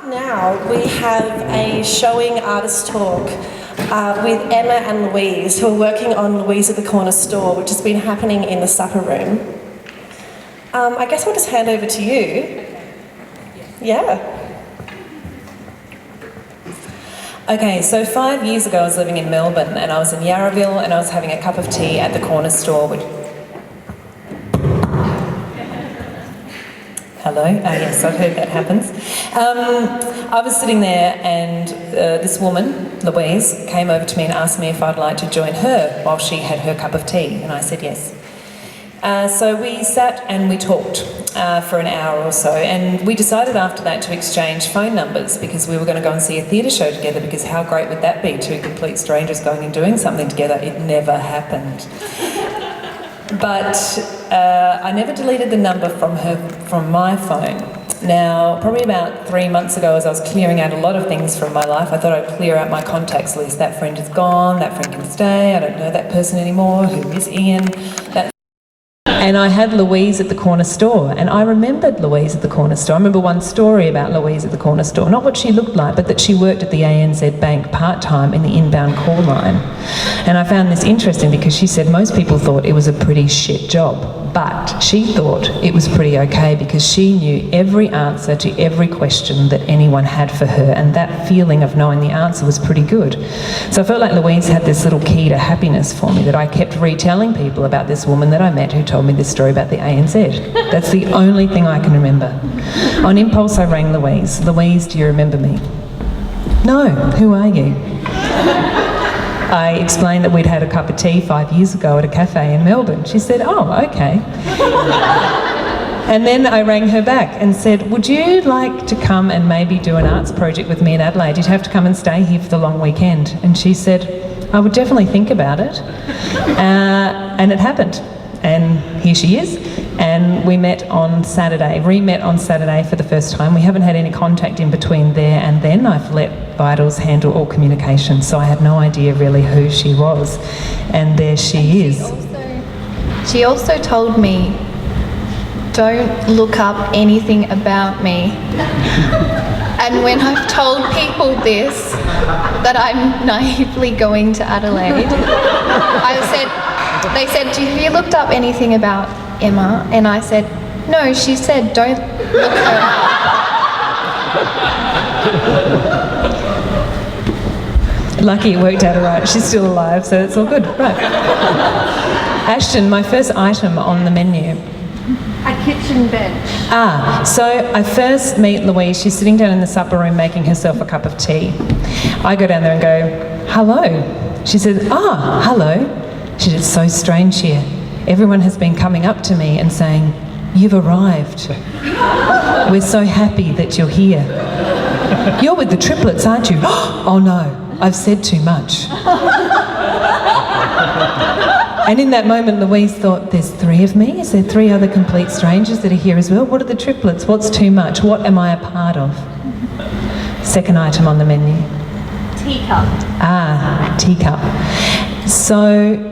Now we have a showing artist talk with Emma and Louise, who are working on Louise at the Corner store, which has been happening in the supper room. I guess I'll just hand over to you. Yeah. Okay, so 5 years ago I was living in Melbourne and I was in Yarraville and I was having a cup of tea at the corner store. Hello? Yes, I've heard that happens. I was sitting there and this woman, Louise, came over to me and asked me if I'd like to join her while she had her cup of tea, and I said yes. So we sat and we talked for an hour or so, and we decided after that to exchange phone numbers because we were going to go and see a theatre show together, because how great would that be, two complete strangers going and doing something together? It never happened. But I never deleted the number from my phone. Now, probably about 3 months ago, as I was clearing out a lot of things from my life, I thought I'd clear out my contacts list. That friend is gone, that friend can stay, I don't know that person anymore, who is Ian? And I had Louise at the corner store, and I remembered Louise at the corner store. I remember one story about Louise at the corner store, not what she looked like, but that she worked at the ANZ Bank part-time in the inbound call line. And I found this interesting because she said most people thought it was a pretty shit job, but she thought it was pretty okay because she knew every answer to every question that anyone had for her, and that feeling of knowing the answer was pretty good. So I felt like Louise had this little key to happiness for me, that I kept retelling people about this woman that I met who told me this story about the ANZ. That's the only thing I can remember. On impulse, I rang Louise. Louise, do you remember me? No, who are you? I explained that we'd had a cup of tea 5 years ago at a cafe in Melbourne. She said, oh, okay. And then I rang her back and said, would you like to come and maybe do an arts project with me in Adelaide? You'd have to come and stay here for the long weekend. And she said, I would definitely think about it. And it happened. And here she is, and we met on Saturday, re-met on Saturday for the first time. We haven't had any contact in between there and then. I've let Vitals handle all communication, so I had no idea really who she was. And there she is. She also told me, don't look up anything about me. And when I've told people this, that I'm naively going to Adelaide, they said, have you looked up anything about Emma? And I said, no. She said, don't look her up. Lucky it worked out all right. She's still alive, so it's all good. Right. Ashton, my first item on the menu. A kitchen bench. So I first meet Louise. She's sitting down in the supper room making herself a cup of tea. I go down there and go, hello. She says, hello. She said, it's so strange here. Everyone has been coming up to me and saying, you've arrived. We're so happy that you're here. You're with the triplets, aren't you? Oh no, I've said too much. And in that moment, Louise thought, there's 3 of me? Is there 3 other complete strangers that are here as well? What are the triplets? What's too much? What am I a part of? Second item on the menu. Teacup. Teacup. So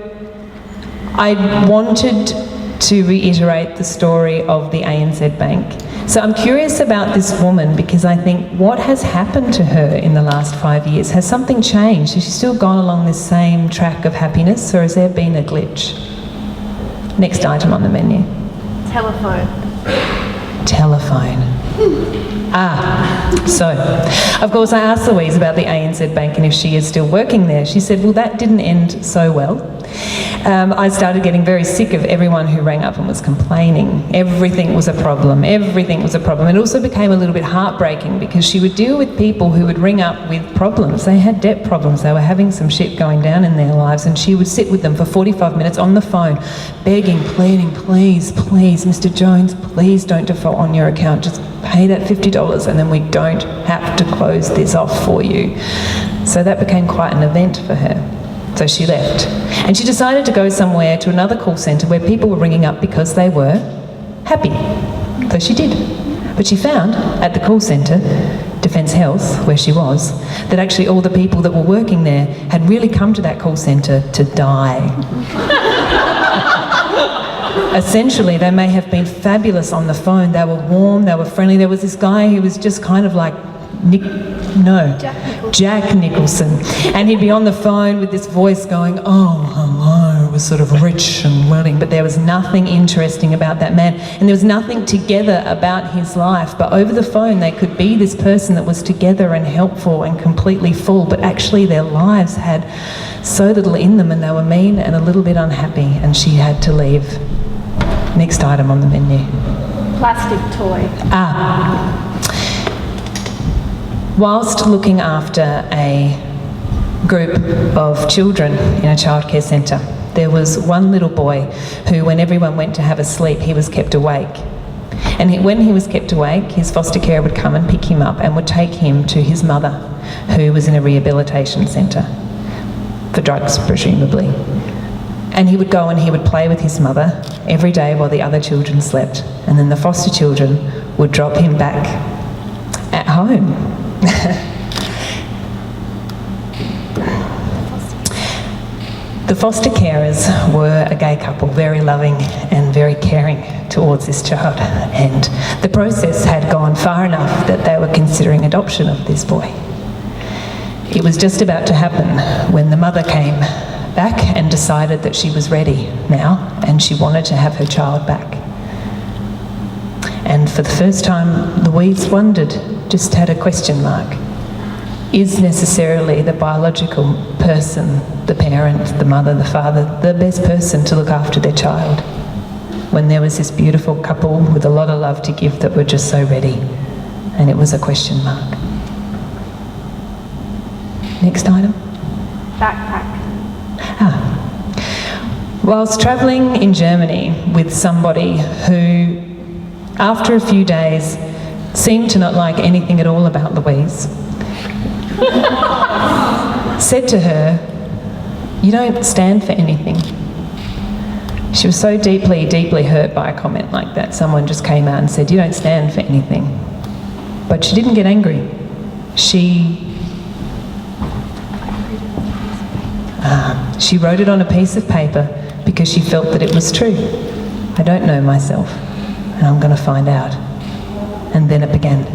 I wanted to reiterate the story of the ANZ Bank. So I'm curious about this woman because I think what has happened to her in the last 5 years? Has something changed? Has she still gone along this same track of happiness, or has there been a glitch? Next item on the menu. Telephone. Telephone. So, of course I asked Louise about the ANZ Bank and if she is still working there. She said, well, that didn't end so well. I started getting very sick of everyone who rang up and was complaining. Everything was a problem. Everything was a problem. It also became a little bit heartbreaking because she would deal with people who would ring up with problems. They had debt problems. They were having some shit going down in their lives, and she would sit with them for 45 minutes on the phone, begging, pleading, please, please, Mr. Jones, please don't default on your account. Just pay that $50 and then we don't have to close this off for you. So that became quite an event for her. So she left. And she decided to go somewhere to another call centre where people were ringing up because they were happy. So she did. But she found at the call centre, Defence Health, where she was, that actually all the people that were working there had really come to that call centre to die. Essentially, they may have been fabulous on the phone. They were warm, they were friendly. There was this guy who was just kind of like Jack Nicholson. And he'd be on the phone with this voice going, oh, hello, it was sort of rich and wedding, but there was nothing interesting about that man. And there was nothing together about his life. But over the phone, they could be this person that was together and helpful and completely full, but actually their lives had so little in them, and they were mean and a little bit unhappy, and she had to leave. Next item on the menu. Plastic toy. Whilst looking after a group of children in a childcare centre, there was one little boy who, when everyone went to have a sleep, he was kept awake. And when he was kept awake, his foster carer would come and pick him up and would take him to his mother, who was in a rehabilitation centre for drugs, presumably. And he would go and he would play with his mother every day while the other children slept. And then the foster children would drop him back at home. The foster carers were a gay couple, very loving and very caring towards this child. And the process had gone far enough that they were considering adoption of this boy. It was just about to happen when the mother came back and decided that she was ready now and she wanted to have her child back. And for the first time, Louise wondered, just had a question mark. Is necessarily the biological person, the parent, the mother, the father, the best person to look after their child? When there was this beautiful couple with a lot of love to give that were just so ready. And it was a question mark. Next item. Backpack. Whilst travelling in Germany with somebody who, after a few days, seemed to not like anything at all about Louise, said to her, "You don't stand for anything." She was so deeply, deeply hurt by a comment like that. Someone just came out and said, "You don't stand for anything." But she didn't get angry. She wrote it on a piece of paper because she felt that it was true. I don't know myself, and I'm going to find out. And then it began.